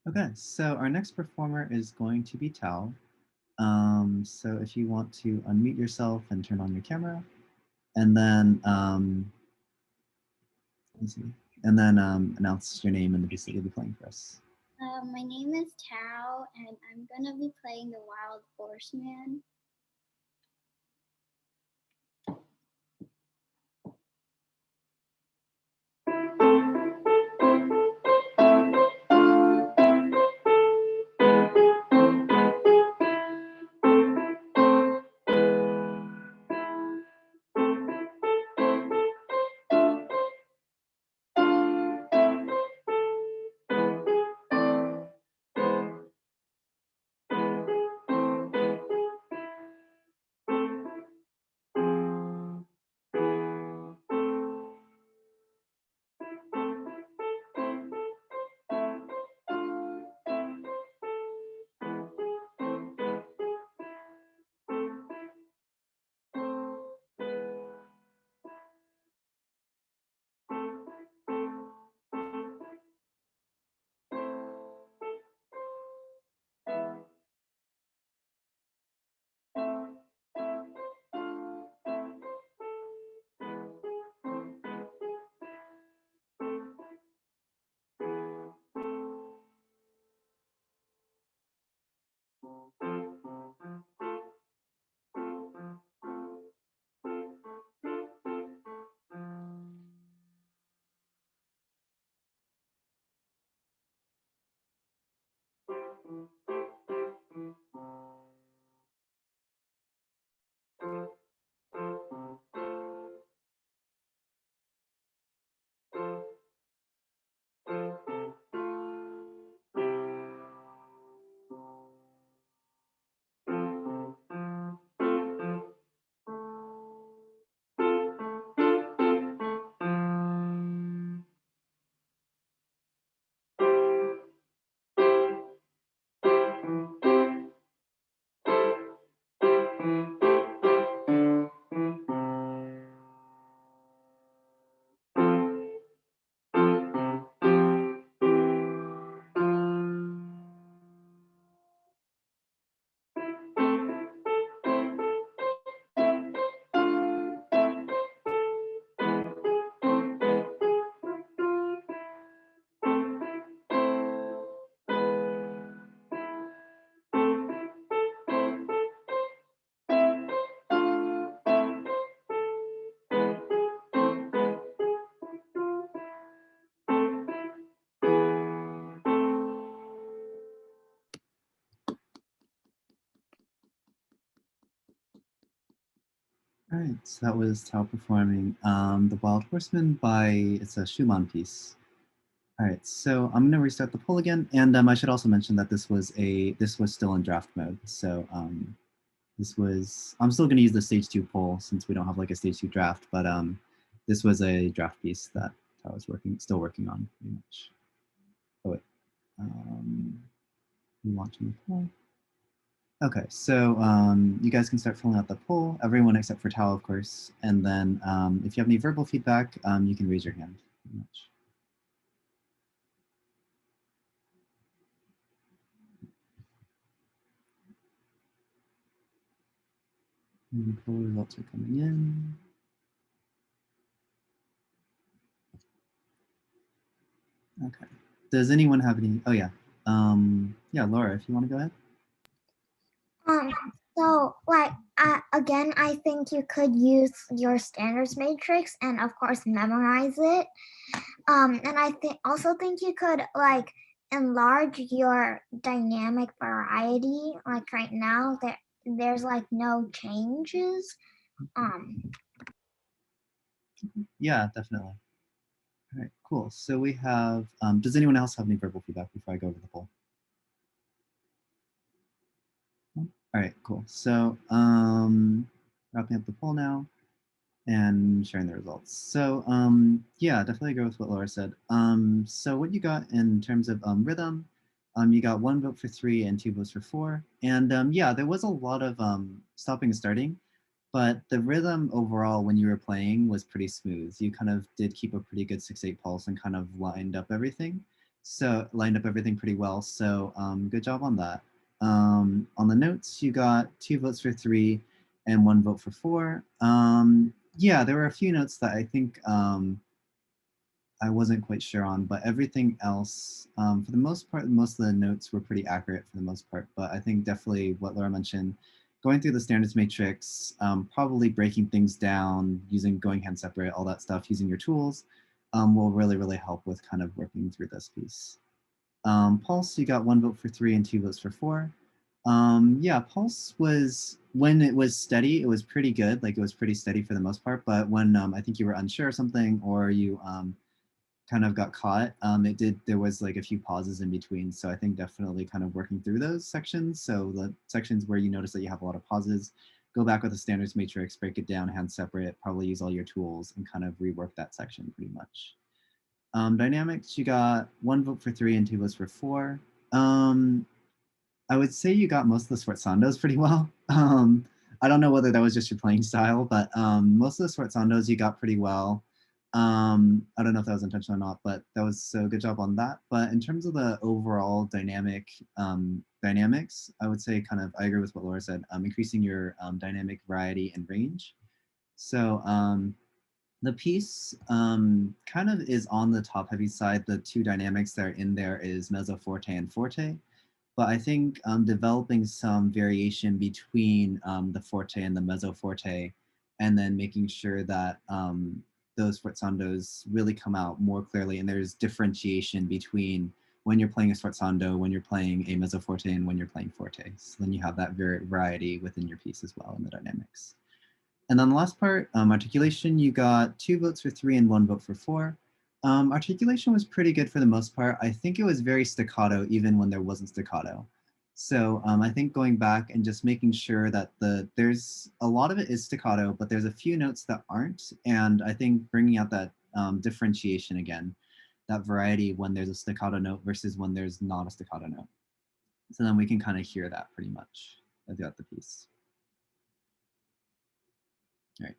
Okay, so our next performer is going to be Thao. So if you want to unmute yourself and turn on your camera, and then let me see, and then announce your name and the piece that you'll be playing for us. My name is Thao, and I'm gonna be playing the Wild Horseman. All right, so that was Thao performing The Wild Horseman it's a Schumann piece. All right, so I'm gonna restart the poll again, and I should also mention that this was still in draft mode. So I'm still gonna use the stage 2 poll since we don't have like a stage 2 draft, but this was a draft piece that I was still working on pretty much. Oh wait, launching the poll. Okay, so you guys can start filling out the poll, everyone except for Tao, of course. And then if you have any verbal feedback, you can raise your hand. Pretty much. And the poll results are coming in. Okay. Does anyone have any? Oh yeah. Yeah, Laura, if you want to go ahead. Um, so like again, I think you could use your standards matrix and of course memorize it. And I think you could like enlarge your dynamic variety. Like right now, there's like no changes. Yeah, definitely. All right, cool. So we have, does anyone else have any verbal feedback before I go over the poll? All right, cool. So wrapping up the poll now and sharing the results. So yeah, definitely agree with what Laura said. So what you got in terms of rhythm, you got 1 vote for 3 and 2 votes for 4. And yeah, there was a lot of stopping and starting, but the rhythm overall when you were playing was pretty smooth. You kind of did keep a pretty good 6/8 pulse and kind of lined up everything. So lined up everything pretty well. So good job on that. On the notes, you got 2 votes for 3 and 1 vote for 4. Yeah, there were a few notes that I think I wasn't quite sure on, but everything else, for the most part, most of the notes were pretty accurate for the most part. But I think definitely what Laura mentioned, going through the standards matrix, probably breaking things down, using going hand separate, all that stuff, using your tools, will really, really help with kind of working through this piece. Pulse, you got 1 vote for 3 and 2 votes for 4. Yeah, Pulse was, when it was steady, it was pretty good. Like it was pretty steady for the most part. But when I think you were unsure of something or you kind of got caught, there was like a few pauses in between. So I think definitely kind of working through those sections. So the sections where you notice that you have a lot of pauses, go back with the standards matrix, break it down, hand separate, probably use all your tools and kind of rework that section pretty much. Dynamics, you got 1 vote for 3 and 2 votes for 4. I would say you got most of the sforzandos pretty well. I don't know whether that was just your playing style, but most of the sforzandos you got pretty well. I don't know if that was intentional or not, but that was so good job on that. But in terms of the overall dynamics, I would say kind of, I agree with what Laura said, increasing your dynamic variety and range. So the piece kind of is on the top heavy side. The two dynamics that are in there is mezzo forte and forte. But I think developing some variation between the forte and the mezzo forte, and then making sure that those forzandos really come out more clearly, and there's differentiation between when you're playing a sforzando, when you're playing a mezzo forte, and when you're playing forte. So then you have that variety within your piece as well in the dynamics. And then the last part, articulation, you got 2 votes for 3 and 1 vote for 4. Articulation was pretty good for the most part. I think it was very staccato even when there wasn't staccato. So I think going back and just making sure that there's a lot of it is staccato, but there's a few notes that aren't. And I think bringing out that differentiation again, that variety when there's a staccato note versus when there's not a staccato note. So then we can kind of hear that pretty much throughout the piece. All right.